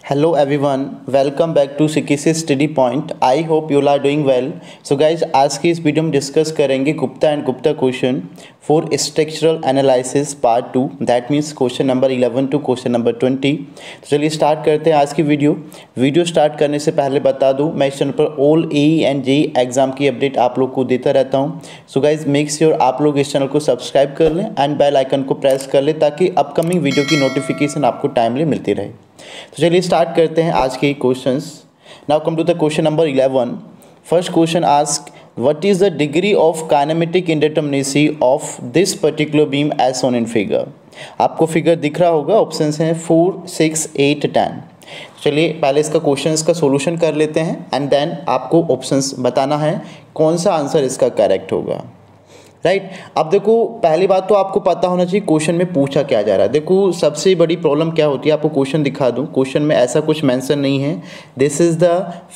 Hello everyone, welcome back to CKC Study Point. I hope you all are doing well. So guys, आज की इस video में discuss करेंगे Gupta and Gupta question for structural analysis part 2, that means question number 11 to question number 20। तो चलिए start करते हैं आज की वीडियो स्टार्ट करने से पहले बता दूं, मैं इस चैनल पर all AE and JEE exam की अपडेट आप लोग को देता रहता हूं। सो गाइज मेक श्योर आप लोग इस चैनल को सब्सक्राइब कर लें एंड बेल आइकन को प्रेस कर लें ताकि अपकमिंग वीडियो की नोटिफिकेशन आपको टाइमली मिलती रहे। तो चलिए स्टार्ट करते हैं आज के questions. Now come to the question number 11। First question ask what is the degree of kinematic indeterminacy of this particular beam as shown in figure. आपको फिगर दिख रहा होगा, ऑप्शंस हैं 4, 6, 8, 10। चलिए पहले इसका क्वेश्चंस का सॉल्यूशन कर लेते हैं एंड देन आपको ऑप्शंस बताना है कौन सा आंसर इसका करेक्ट होगा। राइट अब देखो, पहली बात तो आपको पता होना चाहिए क्वेश्चन में पूछा क्या जा रहा है। देखो सबसे बड़ी प्रॉब्लम क्या होती है, आपको क्वेश्चन दिखा दूं, क्वेश्चन में ऐसा कुछ मेंशन नहीं है this is the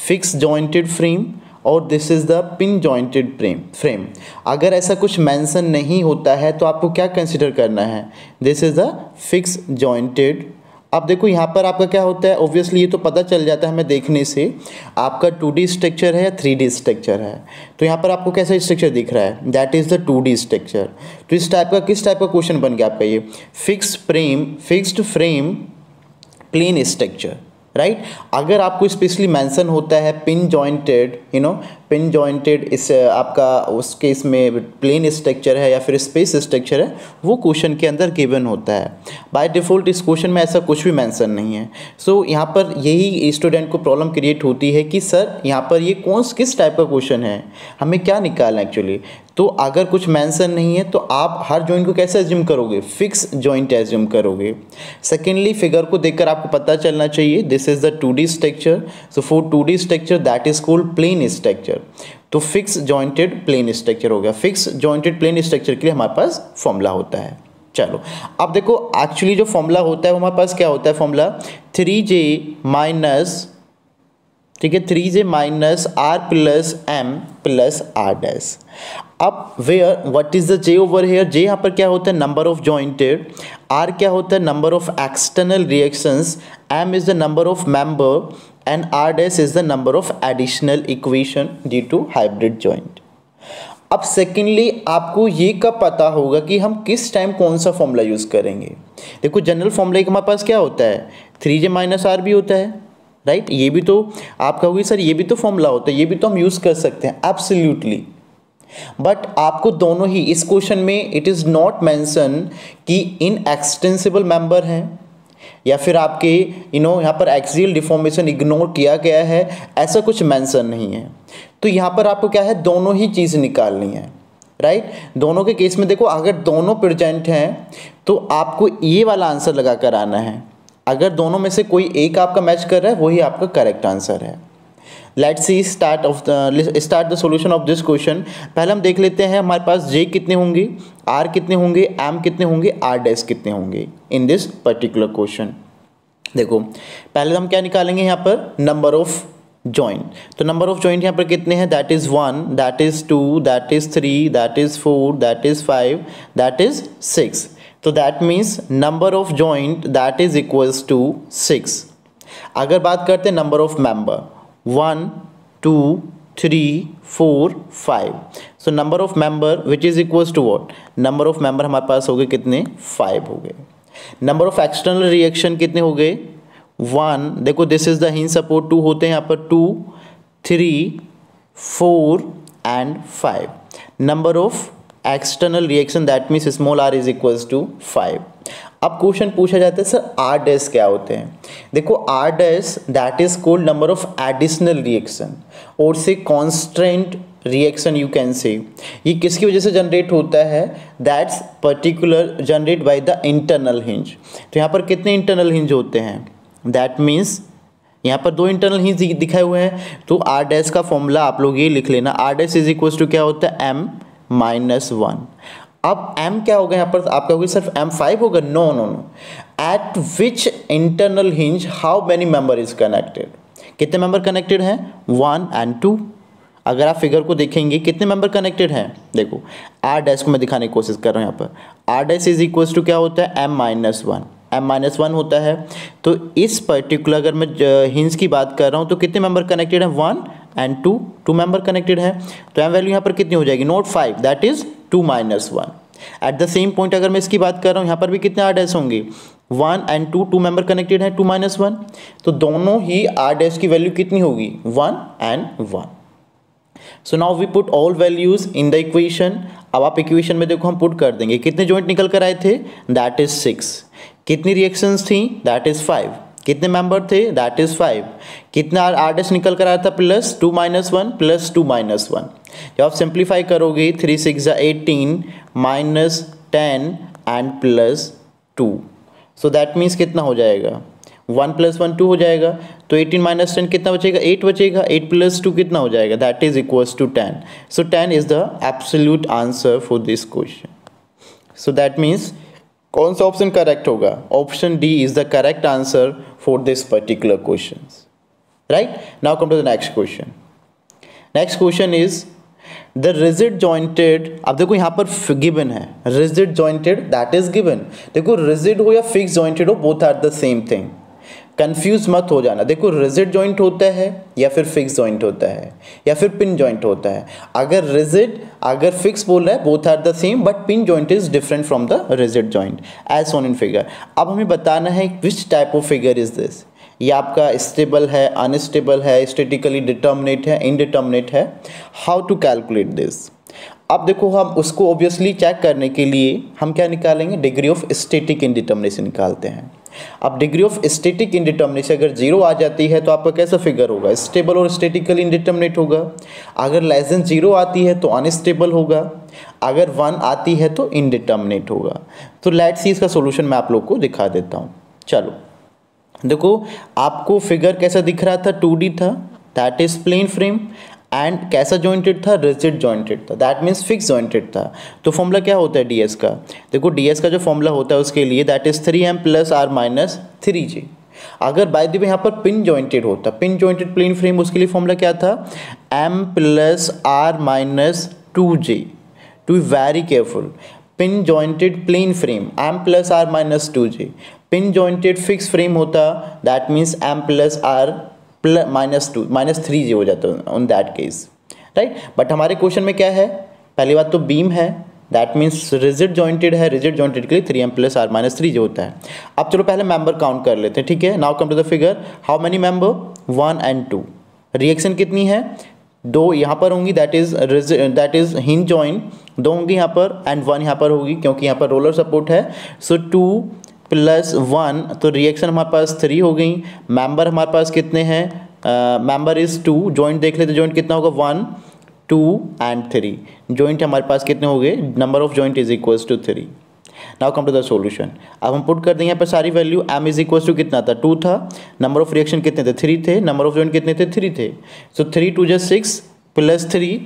fix jointed frame और this is the pin jointed frame. अगर ऐसा कुछ मेंशन नहीं होता है तो आपको क्या कंसिडर करना है, this is the fix jointed. अब देखो यहाँ पर आपका क्या होता है, ऑब्वियसली ये तो पता चल जाता है हमें देखने से आपका 2D स्ट्रक्चर है या 3D स्ट्रक्चर है। तो यहाँ पर आपको कैसा स्ट्रक्चर दिख रहा है, that is the 2D structure. तो इस टाइप का किस टाइप का क्वेश्चन बन गया आपका ये, fixed frame plane structure. Right अगर आपको स्पेशली मेंशन होता है पिन जॉइंटेड, पिन जॉइंटेड इस आपका उस केस में प्लेन स्ट्रक्चर है या फिर स्पेस स्ट्रक्चर है, वो क्वेश्चन के अंदर गिवन होता है। बाय डिफ़ॉल्ट इस क्वेश्चन में ऐसा कुछ भी मेंशन नहीं है। सो यहाँ पर यही स्टूडेंट को प्रॉब्लम क्रिएट होती है कि सर यहाँ पर ये किस टाइप का क्वेश्चन है, हमें क्या निकालना है एक्चुअली। तो अगर कुछ मेंशन नहीं है तो आप हर जॉइंट को कैसे एज्यूम करोगे, फिक्स जॉइंट एज्यूम करोगे। सेकेंडली फिगर को देखकर आपको पता चलना चाहिए this is the 2D structure, so for 2D structure that is called plane structure. तो फिक्स जॉइंटेड प्लेन स्ट्रक्चर हो गया। फिक्स जॉइंटेड प्लेन स्ट्रक्चर के लिए हमारे पास फॉर्मूला होता है। चलो अब देखो एक्चुअली जो फॉर्मूला होता है वो हमारे पास क्या होता है, फॉर्मूला 3J माइनस, ठीक है, 3J minus R plus M plus R dash. अब where what is the J over here, J यहाँ पर क्या होता है, नंबर ऑफ जॉइंटेड, R क्या होता है, number of external reactions, M is the number of member and R dash is the number of additional equation due to hybrid joint. अब secondly आपको ये कब पता होगा कि हम किस टाइम कौन सा फॉर्मूला यूज करेंगे। देखो जनरल फॉर्मूला हमारे पास क्या होता है, 3J माइनस R भी होता है। राइट ये भी तो आप कहोगे सर ये भी तो फॉर्मूला होता है, ये भी तो हम यूज़ कर सकते हैं, एब्सोल्युटली। बट आपको दोनों ही इस क्वेश्चन में इट इज़ नॉट मेंशन कि इन एक्सटेंसिबल मेंबर हैं या फिर आपके यहाँ पर एक्सियल डिफॉर्मेशन इग्नोर किया गया है, ऐसा कुछ मेंशन नहीं है। तो यहाँ पर आपको क्या है, दोनों ही चीज़ निकालनी है। राइट दोनों के केस में देखो अगर दोनों प्रेजेंट हैं तो आपको ये वाला आंसर लगा कर आना है। अगर दोनों में से कोई एक आपका मैच कर रहा है वही आपका करेक्ट आंसर है। Let's see start the solution of this question. पहले हम देख लेते हैं हमारे पास J कितने होंगे, R कितने होंगे, M कितने होंगे, R डैश कितने होंगे इन दिस पर्टिकुलर क्वेश्चन। देखो पहले हम क्या निकालेंगे यहाँ पर, नंबर ऑफ जॉइंट। तो नंबर ऑफ जॉइंट यहाँ पर कितने हैं, that is 1, that is 2, that is 3, that is 4, that is 5, that is 6। तो that means number of joint that is equals to 6। अगर बात करते हैं number of member 1, 2, 3, 4, 5, so number of member which is equals to what, number of member हमारे पास हो गए कितने, 5 हो गए। नंबर ऑफ एक्सटर्नल रिएक्शन कितने हो गए, 1, देखो this is the hinge support 2 होते हैं यहाँ पर, 2, 3, 4 and 5। Number of external reaction that means small r is equals to 5। अब क्वेश्चन पूछा जाता है सर R डैश क्या होते हैं। देखो R dash that is called number of additional reaction और से constant reaction you can say. ये किसकी वजह से जनरेट होता है, that's particular generate by the internal hinge. तो यहाँ पर कितने इंटरनल हिंज होते हैं, दैट मीन्स यहाँ पर 2 इंटरनल हिंज दिखाए हुए हैं। तो R डैश का फॉर्मूला आप लोग ये लिख लेना, R dash is equals to क्या होता है, M माइनस 1। अब M क्या होगा यहाँ पर, आप कहोगे सिर्फ M5 होगा, no no no, at which internal hinge how many member is connected, कितने मेंबर कनेक्टेड हैं, 1 एंड 2। अगर आप फिगर को देखेंगे कितने मेंबर कनेक्टेड हैं, देखो R डैश को मैं दिखाने की कोशिश कर रहा हूँ यहाँ पर, R dash is equals to क्या होता है, M माइनस 1। m-1 होता है। तो इस पर्टिकुलर अगर मैं हिंस की बात कर रहा हूँ तो कितने मेंबर कनेक्टेड है, 1 एंड 2 मेंबर कनेक्टेड है। तो m वैल्यू यहाँ पर कितनी हो जाएगी, not 5, that is 2 - 1। At the same point अगर मैं इसकी बात कर रहा हूँ, यहाँ पर भी कितने आर डैश होंगे, 1 एंड 2 मेंबर कनेक्टेड है, 2 - 1। तो दोनों ही आर डैश की वैल्यू कितनी होगी, 1 and 1। So now we put all values in the equation. अब आप इक्वेशन में देखो हम पुट कर देंगे, कितने जॉइंट निकल कर आए थे, दैट इज 6। कितनी रिएक्शंस थी, दैट इज 5। कितने मेंबर थे, दैट इज 5। कितना आर डैश निकल कर आया था, प्लस 2 - 1 प्लस 2 - 1। जब आप सिंप्लीफाई करोगे 3 × 6 = 18 -10 and plus 2। So that means कितना हो जाएगा, 1 + 1 2 हो जाएगा। तो 18 - 10 कितना बचेगा, 8 बचेगा। 8 + 2 कितना हो जाएगा, that is equals to 10। So 10 is the absolute answer for this question. So that means कौन सा ऑप्शन करेक्ट होगा, option D is the correct answer for this particular question, right. Now come to the next question. Next question is the rigid jointed. अब देखो यहाँ पर given है rigid jointed, that is given. देखो rigid हो या fix jointed हो, both are the same thing, confuse मत हो जाना। देखो रिजिड जॉइंट होता है या फिर फिक्स जॉइंट होता है या फिर पिन जॉइंट होता है। अगर रिजिड अगर फिक्स बोल रहा है, both are the same, but pin joint is different from the rigid joint as shown in figure. अब हमें बताना है which type of figure is this, ये आपका स्टेबल है, अनस्टेबल है, स्टैटिकली डिटर्मिनेट है, इनडिटर्मिनेट है, हाउ टू कैलकुलेट दिस। अब देखो हम उसको ऑब्वियसली चेक करने के लिए हम क्या निकालेंगे, डिग्री ऑफ स्टैटिक इनडिटर्मिनेशन निकालते हैं। अब डिग्री ऑफ स्टैटिक इनडिटर्मिनेशन अगर 0 आ जाती है तो आपका कैसा फिगर होगा, स्टेबल और स्टैटिकली इनडिटर्मिनेट होगा। अगर लेस देन 0 आती है तो अनस्टेबल होगा, अगर 1 आती है तो इनडिटर्मिनेट होगा। तो लेट्स सी इसका सॉल्यूशन मैं आप लोग को दिखा देता हूँ। चलो देखो आपको फिगर कैसा दिख रहा था, 2D था, that is plane frame, and कैसा जॉइंटेड था, रिजिड जॉइंटेड था, दैट मीन्स फिक्स जॉइंटेड था। तो फॉर्मूला क्या होता है डीएस का, देखो डीएस का जो फॉर्मूला होता है उसके लिए that is 3m + r - 3j। अगर बाय द वे यहाँ पर पिन जॉइंटेड होता, पिन जॉइंटेड प्लेन फ्रेम, उसके लिए फॉर्मूला क्या था, m + r - 2j। To be very careful, pin jointed plane frame m + r - 2j। Pin jointed fix frame होता, that means m + r - 3j हो जाता है on that case, right. But हमारे question में क्या है, पहली बात तो बीम है, दैट मीन्स रिजिड जॉइंटेड है, रिजिड जॉइंटेड के लिए 3m + r - 3j होता है। अब चलो पहले मेंबर काउंट कर लेते हैं, ठीक है। Now come to the figure, how many member, 1 and 2। Reaction कितनी है, 2 यहाँ पर होंगी, दैट इज हिंज जॉइंट, 2 होंगी यहाँ पर एंड 1 यहाँ पर होगी क्योंकि यहाँ पर रोलर सपोर्ट है। सो 2 + 1, तो रिएक्शन हमारे पास 3 हो गई। मेंबर हमारे पास कितने हैं, मेंबर इज 2। जॉइंट देख लेते, जॉइंट कितना होगा, 1 2 एंड 3। जॉइंट हमारे पास कितने हो गए, number of joint is equals to 3। Now come to the solution. अब हम पुट कर देंगे यहाँ पर सारी value, m is equals to कितना था, 2 था, नंबर ऑफ रिएक्शन कितने थे, 3 थे, नंबर ऑफ जॉइंट कितने थे, 3 थे। सो 3 × 2 = 6 + 3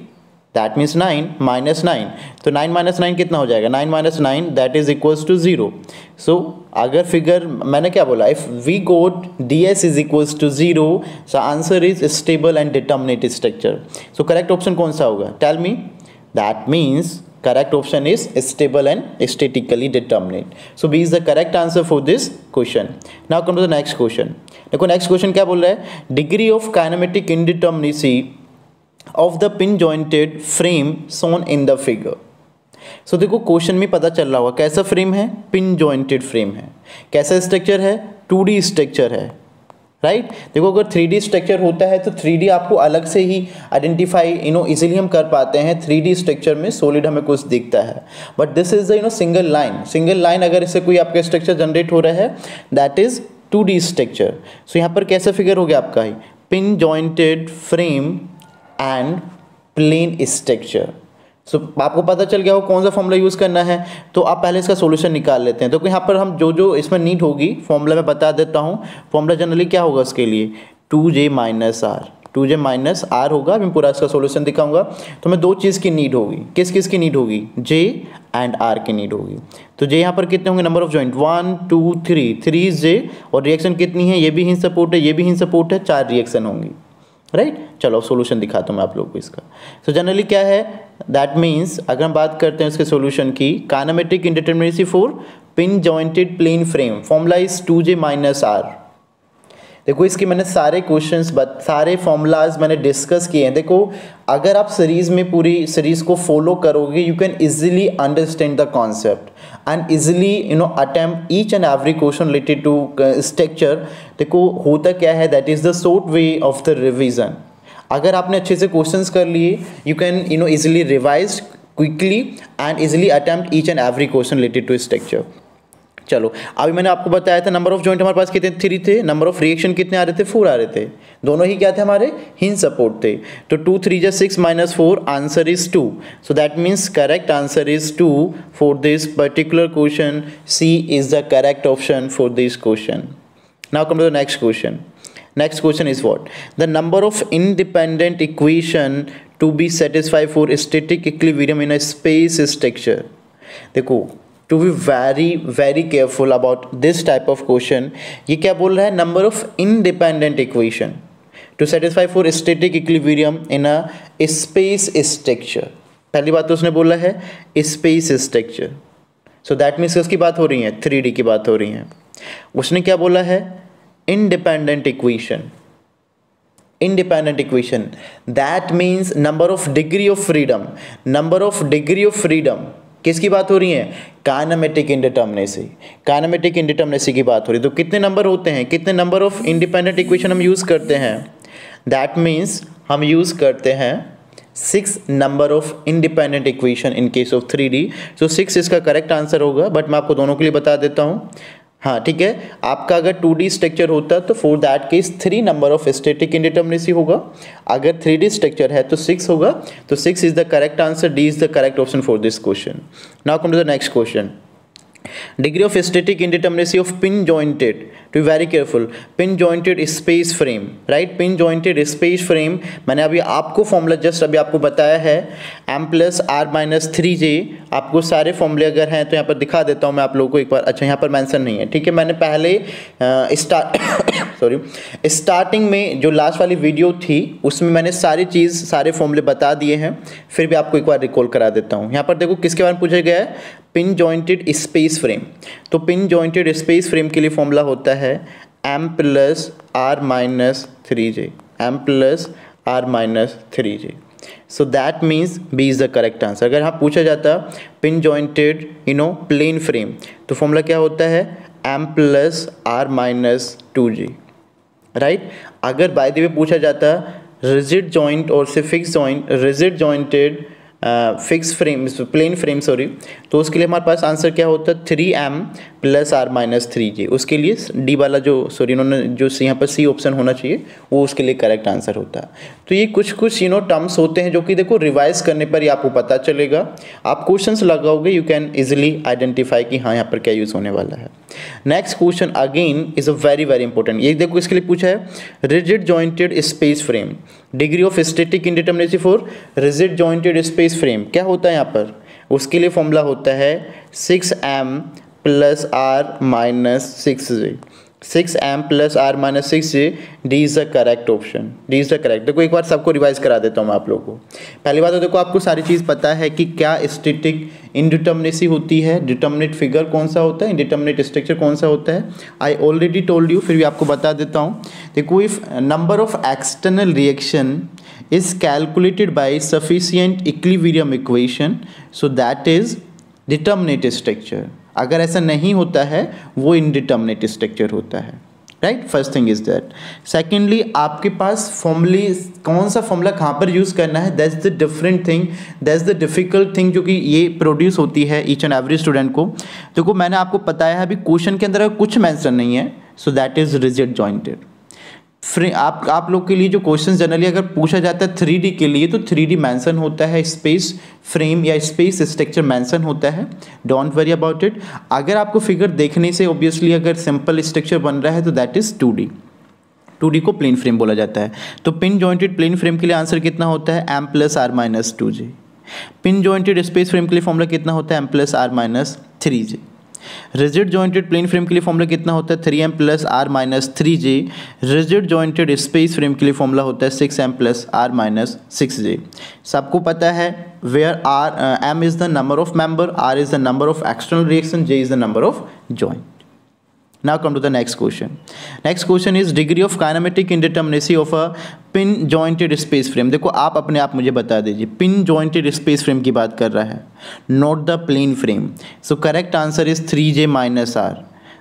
दैट मीन्स 9 - 9। तो 9 - 9 कितना हो जाएगा, 9 - 9 that is equals to 0। So अगर फिगर मैंने क्या बोला, if we got ds is equals to 0, so answer is stable and determinate structure. So correct option कौन सा होगा, tell me. That means correct option is stable and statically determinate. So B is the correct answer for this question. Now come to the next question. देखो नेक्स्ट question क्या बोल रहा है, degree of kinematic indeterminacy of the pin jointed frame shown in the figure। सो देखो question में पता चल रहा होगा कैसा फ्रेम है, पिन जॉइंटेड फ्रेम है। कैसा स्ट्रक्चर है, 2D स्ट्रक्चर है, राइट। देखो अगर 3D स्ट्रक्चर होता है तो 3D आपको अलग से ही आइडेंटिफाई इजीली हम कर पाते हैं। 3D स्ट्रक्चर में सॉलिड हमें कुछ दिखता है, but this is the single line अगर इससे कोई आपका स्ट्रक्चर जनरेट हो रहा है, दैट इज 2D स्ट्रक्चर। सो यहाँ पर कैसा फिगर हो गया आपका ही, pin jointed frame and plane structure. So आपको पता चल गया हो कौन सा फॉर्मूला यूज़ करना है। तो आप पहले इसका सॉल्यूशन निकाल लेते हैं। तो यहाँ पर हम जो इसमें नीड होगी फॉर्मूला में बता देता हूँ। फॉर्मूला जनरली क्या होगा उसके लिए, 2j - r, 2j - r होगा। मैं पूरा इसका सॉल्यूशन दिखाऊंगा। तो मैं 2 चीज़ की नीड होगी, किस की नीड होगी, j एंड r की नीड होगी। तो j यहाँ पर कितने होंगे, number of joint 1 2 3, 3 is j, और रिएक्शन कितनी है, ये भी हिंज सपोर्ट है, ये भी हिंज सपोर्ट है, 4 रिएक्शन होंगी, राइट। चलो सॉल्यूशन दिखाता हूँ मैं आप लोगों को इसका। सो जनरली क्या है, दैट मीन्स अगर हम बात करते हैं इसके सॉल्यूशन की, kinematic indeterminacy for pin jointed plane frame, formula is 2j minus R. देखो इसके मैंने सारे क्वेश्चंस सारे फॉर्मूलाज मैंने डिस्कस किए हैं। देखो अगर आप सीरीज में पूरी सीरीज को फॉलो करोगे you can easily understand the concept and easily attempt each and every question related to structure. देखो होता क्या है, that is the short way of the revision. अगर आपने अच्छे से क्वेश्चंस कर लिए you can easily revise quickly and easily attempt each and every question related to structure. चलो अभी मैंने आपको बताया था नंबर ऑफ जॉइंट हमारे पास कितने 3 थे, नंबर ऑफ रिएक्शन कितने आ रहे थे 4 आ रहे थे, दोनों ही क्या थे हमारे हिंज सपोर्ट थे। तो 2 3 6 minus 4 answer is 2। So that means correct answer is 2 for this particular question. C is the correct option for this question. Now come to the next question. Next question is what? The number of independent equation to be satisfied for static equilibrium in a space structure. देखो to be very careful about this type of question. ये क्या बोल रहा है? Number of independent equation to satisfy for static equilibrium in a space structure. पहली बात तो उसने बोला है space structure. So that means उसकी बात हो रही है 3D की बात हो रही है। उसने क्या बोला है? Independent equation that means number of degree of freedom किसकी बात हो रही है? काइनेमेटिक इंडिटर्मिनेसी की बात हो रही है। तो कितने नंबर होते हैं, कितने नंबर ऑफ इंडिपेंडेंट इक्वेशन हम यूज करते हैं? दैट मीन्स हम यूज करते हैं 6 number of independent equation in case of 3D। सो 6 इसका करेक्ट आंसर होगा, बट मैं आपको दोनों के लिए बता देता हूँ। हाँ ठीक है, आपका अगर 2D स्ट्रक्चर होता तो for that case 3 number of static indeterminacy होगा। अगर 3D स्ट्रक्चर है तो 6 होगा। तो 6 is the correct answer. D is the correct option for this question. Now come to the next question. Degree of static indeterminacy of pin jointed, to be very careful, pin jointed space frame, right? Pin jointed space frame मैंने अभी आपको formula just अभी आपको बताया है m plus R minus 3j। आपको सारे फॉर्मूले अगर हैं तो यहाँ पर दिखा देता हूँ मैं आप लोगों को एक बार। अच्छा यहाँ पर मेंशन नहीं है, ठीक है। मैंने पहले स्टार्टिंग में जो लास्ट वाली वीडियो थी उसमें मैंने सारे फॉर्मूले बता दिए हैं, फिर भी आपको एक बार रिकॉल करा देता हूँ। यहाँ पर देखो किसके बारे में पूछा गया है? Pin jointed space frame. तो पिन जॉइंटेड स्पेस फ्रेम के लिए फॉर्मूला होता है m plus R minus 3j, m plus R minus 3j। So that means B is the correct answer. अगर यहाँ पूछा जाता पिन जॉइंटेड प्लेन फ्रेम तो फॉर्मूला क्या होता है? m plus R minus 2j, right. अगर बाय द वे पूछा जाता रिजिड जॉइंट और से fix joint, rigid jointed fix frame plane frame sorry, तो उसके लिए हमारे पास आंसर क्या होता है? 3m plus R minus 3j। उसके लिए डी वाला जो सॉरी इन्होंने जो यहाँ पर सी ऑप्शन होना चाहिए वो उसके लिए करेक्ट आंसर होता है। तो ये कुछ टर्म्स होते हैं जो कि देखो रिवाइज करने पर ही आपको पता चलेगा। आप क्वेश्चंस लगाओगे यू कैन इजिली आइडेंटिफाई कि हाँ यहाँ पर क्या यूज़ होने वाला है। Next question again is a very important. ये देखो इसके लिए पूछा है rigid jointed space frame, degree of static indeterminacy for rigid jointed space frame क्या होता है यहाँ पर? उसके लिए फॉर्मूला होता है 6m plus R minus 6j, 6m plus R minus 6j। D is the correct option, D is the correct. देखो एक बार सबको रिवाइज करा देता हूँ मैं आप लोगों को। पहली बात तो देखो आपको सारी चीज़ पता है कि क्या स्टैटिक इंडिटर्मिनेसी होती है, डिटर्मिनेट फिगर कौन सा होता है, इंडिटर्मिनेट स्ट्रक्चर कौन सा होता है। आई ऑलरेडी टोल्ड यू, फिर भी आपको बता देता हूँ। देखो if number of external reaction is calculated by sufficient equilibrium equation, so that is determinate structure। अगर ऐसा नहीं होता है वो indeterminate structure होता है, right. First thing is that. Secondly आपके पास फॉर्मूले कौन सा फॉर्मूला कहाँ पर यूज़ करना है, that's the different thing, that's the difficult thing जो कि ये प्रोड्यूस होती है ईच एंड एवरी स्टूडेंट को। देखो मैंने आपको बताया है अभी क्वेश्चन के अंदर कुछ मेंशन नहीं है, so that is rigid jointed. आप लोग के लिए जो क्वेश्चन जनरली अगर पूछा जाता है 3D के लिए तो 3D मेंशन होता है, स्पेस फ्रेम या स्पेस स्ट्रक्चर मेंशन होता है, डोंट वरी अबाउट इट। अगर आपको फिगर देखने से ऑब्वियसली अगर सिंपल स्ट्रक्चर बन रहा है तो दैट इज 2D को प्लेन फ्रेम बोला जाता है। तो पिन जॉइंटेड प्लेन फ्रेम के लिए आंसर कितना होता है? m plus R minus 2j। Pin jointed space frame के लिए फॉर्मूला कितना होता है? m plus R minus 3j। Rigid jointed plane frame के लिए फॉर्मूला कितना होता है 3m plus R minus 3j। Rigid jointed space frame के लिए फॉर्मूला होता है 6m plus R minus 6j। सबको पता है where are m is the number of member, r is the number of external reaction, j is the number of joint. Now come to the next question. Next question is degree of kinematic indeterminacy of a pin jointed space frame. देखो आप अपने आप मुझे बता दीजिए, pin jointed space frame की बात कर रहा है, not the plane frame. So correct answer is 3j minus r.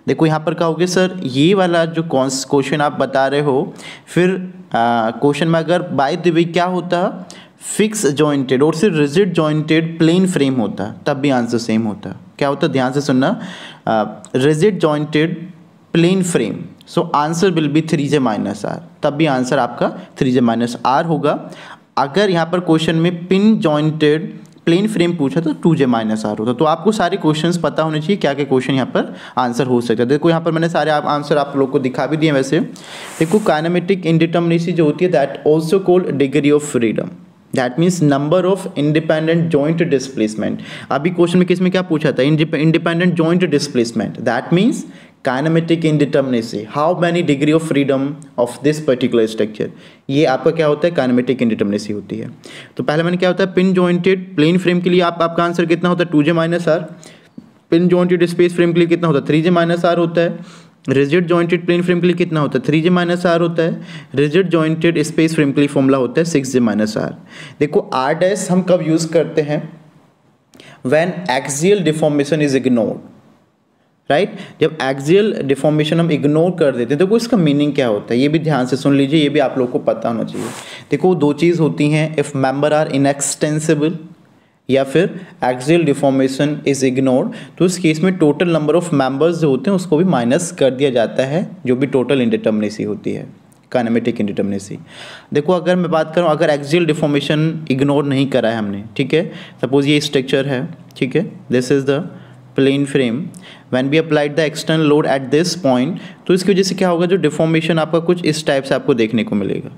देखो यहाँ पर कहोगे सर ये वाला जो क्वेश्चन आप बता रहे हो, फिर क्वेश्चन में अगर बाय द वे क्या होता, फिक्स जॉइंटेड और सिर्फ रिजिड जॉइंटेड प्लेन फ्रेम होता, तब भी आंसर सेम होता। क्या होता, ध्यान से सुनना, rigid jointed plane frame, so answer will be 3j minus R, तब भी आंसर आपका 3j माइनस आर होगा। अगर यहाँ पर क्वेश्चन में पिन जॉइंटेड प्लेन फ्रेम पूछा तो 2j माइनस आर होता। तो आपको सारे क्वेश्चंस पता होने चाहिए क्या क्या क्वेश्चन यहाँ पर आंसर हो सकता है। देखो यहाँ पर मैंने सारे आंसर आप लोग को दिखा भी दिए। वैसे देखो काइनेमेटिक इंडिटर्मिनेसी जो होती है that also called degree of freedom, that means number of independent joint displacement. अभी क्वेश्चन में किस में क्या पूछा था, independent joint displacement, that means kinematic indeterminacy, how many degree of freedom of this particular structure, ये आपका क्या होता है, काइनेमेटिक इंडिटर्मिनेसी होती है। तो पहले मैंने क्या होता है, पिन जॉइंटेड प्लेन फ्रेम के लिए आपका आंसर कितना होता है 2j minus R, pin jointed space frame के लिए कितना होता है 3j माइनस आर होता है, रिजिड जॉइंटेड प्लेन फ्रेम के लिए कितना होता है 3j माइनस आर होता है, रिजिड जॉइंटेड स्पेस फ्रेम के लिए फॉर्मूला होता है 6j माइनस आर। देखो आर डैश हम कब यूज करते हैं, when axial deformation is ignored, right, जब एक्सियल डिफॉर्मेशन हम इग्नोर कर देते हैं। देखो इसका मीनिंग क्या होता है ये भी ध्यान से सुन लीजिए, ये भी आप लोग को पता होना चाहिए। देखो दो चीज़ होती हैं, इफ़ मेंबर आर इनएक्सटेंसिबल या फिर एक्सियल डिफॉर्मेशन इज इग्नोर्ड, तो इस केस में टोटल नंबर ऑफ मेंबर्स जो होते हैं उसको भी माइनस कर दिया जाता है, जो भी टोटल इंडिटर्मिनेसी होती है, काइनेमेटिक इंडिटर्मिनेसी। देखो अगर मैं बात करूं, अगर एक्सियल डिफॉर्मेशन इग्नोर नहीं करा है हमने, ठीक है, सपोज ये स्ट्रक्चर है, ठीक है, this is the plane frame, when we applied the external load at this point, तो इसकी वजह से क्या होगा, जो डिफॉर्मेशन आपका कुछ इस टाइप से आपको देखने को मिलेगा।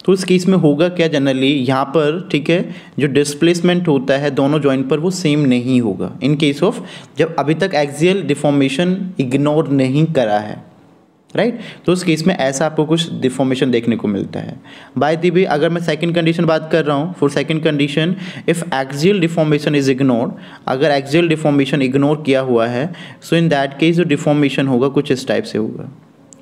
तो इस केस में होगा क्या, जनरली यहाँ पर, ठीक है, जो डिस्प्लेसमेंट होता है दोनों जॉइंट पर वो सेम नहीं होगा इन केस ऑफ जब अभी तक एक्सियल डिफॉर्मेशन इग्नोर नहीं करा है, राइट। तो उस केस में ऐसा आपको कुछ डिफॉर्मेशन देखने को मिलता है। बाय द वे अगर मैं सेकंड कंडीशन बात कर रहा हूँ, for second condition if axial deformation is ignored, अगर एक्सियल डिफॉर्मेशन इग्नोर किया हुआ है, सो इन दैट केस जो डिफॉर्मेशन होगा कुछ इस टाइप से होगा,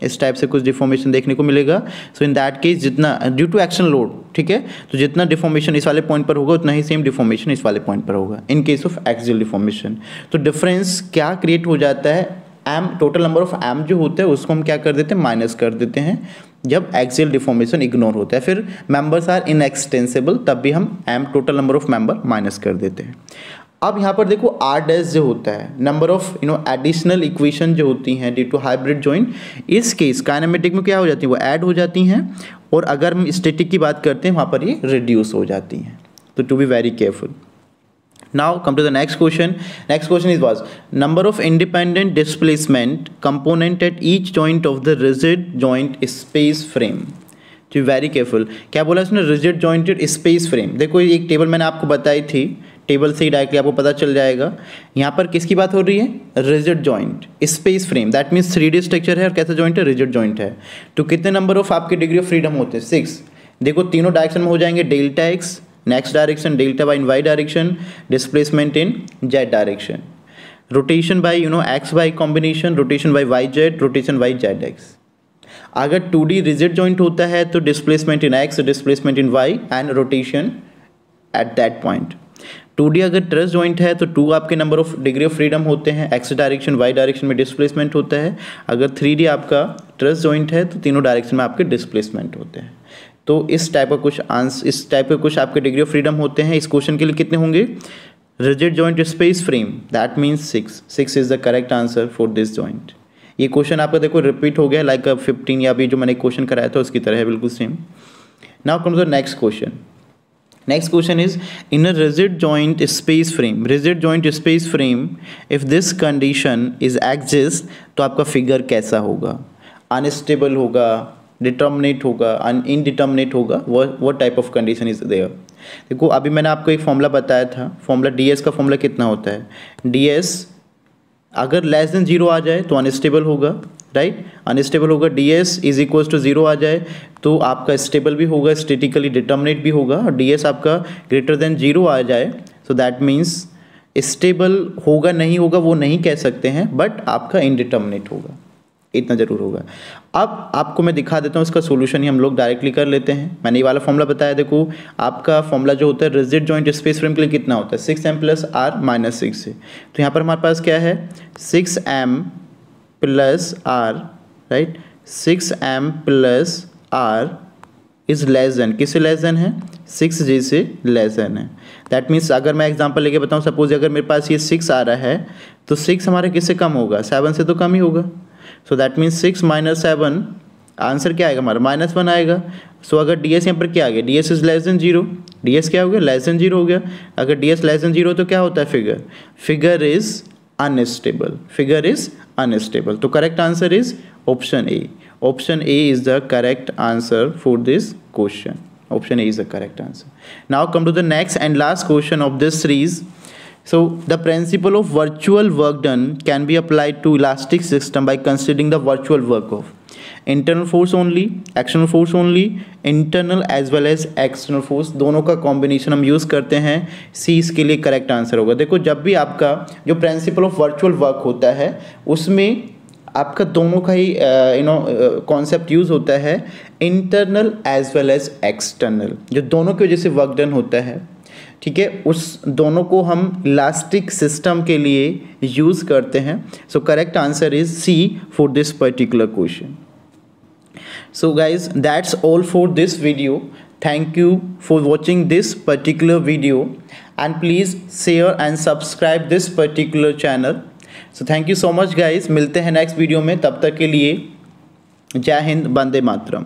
इस टाइप से कुछ डिफॉर्मेशन देखने को मिलेगा। सो इन दैट केस जितना ड्यू टू एक्शन लोड, ठीक है, तो जितना डिफॉर्मेशन इस वाले पॉइंट पर होगा उतना ही सेम डिफॉर्मेशन इस वाले पॉइंट पर होगा in case of axial deformation. तो डिफरेंस क्या क्रिएट हो जाता है, M, total number of M जो होता है उसको हम क्या कर देते हैं, माइनस कर देते हैं जब एक्सियल डिफॉर्मेशन इग्नोर होता है। फिर मेंबर्स आर इनएक्सटेंसिबल, तब भी हम M, total number of member, minus कर देते हैं। अब यहाँ पर देखो आर डैश जो होता है, नंबर ऑफ एडिशनल इक्वेशन जो होती हैं ड्यू टू हाइब्रिड जॉइंट, इस केस काइनेमेटिक में क्या हो जाती है, वो ऐड हो जाती हैं, और अगर हम स्टैटिक की बात करते हैं वहाँ पर ये रिड्यूस हो जाती हैं। तो to be very careful. Now come to the next question. Next question is was number of independent displacement component at each joint of the rigid joint space frame. To be very careful. क्या बोला इसने, rigid jointed space frame। देखो एक table मैंने आपको बताई थी, table से ही डायरेक्टली आपको पता चल जाएगा। यहाँ पर किसकी बात हो रही है, rigid joint space frame, that means 3D structure है और कैसा जॉइंट है, रिजिड जॉइंट है। तो कितने नंबर ऑफ आपके डिग्री ऑफ फ्रीडम होते हैं, 6। देखो तीनों डायरेक्शन में हो जाएंगे, delta X next direction, delta Y in Y direction, displacement in Z direction, rotation by X Y combination, rotation by Y Z, rotation by Z X. अगर 2D rigid joint होता है तो displacement in X, displacement in Y and rotation at that point. 2D अगर truss joint है तो 2 आपके number of degree of freedom होते हैं, एक्स डायरेक्शन वाई डायरेक्शन में डिस्प्लेसमेंट होता है। अगर 3D आपका ट्रस जॉइंट है तो तीनों डायरेक्शन में आपके डिस्प्लेसमेंट होते हैं। तो इस टाइप का कुछ आपके डिग्री ऑफ फ्रीडम होते हैं। इस क्वेश्चन के लिए कितने होंगे, rigid joint space frame, that means 6 is the correct answer for this joint. ये क्वेश्चन आपका देखो रिपीट हो गया लाइक 15 या अभी जो मैंने क्वेश्चन कराया था उसकी तरह है बिल्कुल same. Now come to the next question. Next question is in a rigid joint space frame, rigid joint space frame if this condition is exist, तो आपका फिगर कैसा होगा, अनस्टेबल होगा, डिटर्मिनेट होगा, इनडिटर्मिनेट होगा, what type of condition is there। देखो अभी मैंने आपको एक फॉर्मूला बताया था, फॉर्मूला ds का फॉर्मूला कितना होता है, ds अगर लेस देन 0 आ जाए तो अनस्टेबल होगा, राइट, अनस्टेबल होगा। ds इज इक्वल्स टू 0 आ जाए तो आपका स्टेबल भी होगा, स्टैटिकली डिटर्मिनेट भी होगा, और ds आपका ग्रेटर देन 0 आ जाए सो दैट मीन्स स्टेबल होगा नहीं होगा वो नहीं कह सकते हैं, बट आपका इनडिटर्मिनेट होगा, इतना जरूर होगा। अब आपको मैं दिखा देता हूँ इसका सोल्यूशन ही हम लोग डायरेक्टली कर लेते हैं। मैंने ये वाला फॉर्मूला बताया, देखो आपका फॉर्मूला जो होता है रिजिड जॉइंट स्पेस फ्रेम के लिए कितना होता है 6m + r - 6 से। तो यहाँ पर हमारे पास क्या है 6m + r, right, 6m + r is less than, किससे लेस देन है 6j से लेस देन है। दैट मीन्स अगर मैं एग्जांपल लेके बताऊँ, सपोज अगर मेरे पास ये 6 आ रहा है तो 6 हमारे किससे कम होगा 7 से तो कम ही होगा। सो दैट मीन्स 6 - 7 आंसर क्या आएगा हमारा -1 आएगा। सो अगर ds यहाँ पर क्या आ गया ds is less than 0, ds क्या हो गया लेस देन 0 हो गया। अगर ds लेस देन 0 तो क्या होता है figure is unstable, figure is unstable. तो correct answer is option A, option A is the correct answer for this question. Option A is the correct answer. Now come to the next and last question of this series. So the principle of virtual work done can be applied to elastic system by considering the virtual work of internal force only, external force only, internal as well as external force, दोनों का combination हम use करते हैं। सी इसके लिए correct answer होगा। देखो जब भी आपका जो प्रिंसिपल ऑफ वर्चुअल वर्क होता है उसमें आपका दोनों का ही कॉन्सेप्ट यूज़ होता है, internal as well as external, जो दोनों की वजह से वर्क डन होता है, ठीक है, उस दोनों को हम इलास्टिक सिस्टम के लिए यूज़ करते हैं। So correct answer is C for this particular question. So guys that's all for this video. Thank you for watching this particular video and please share and subscribe this particular channel. So thank you so much guys, मिलते हैं next video में, तब तक के लिए जय हिंद, वंदे मातरम।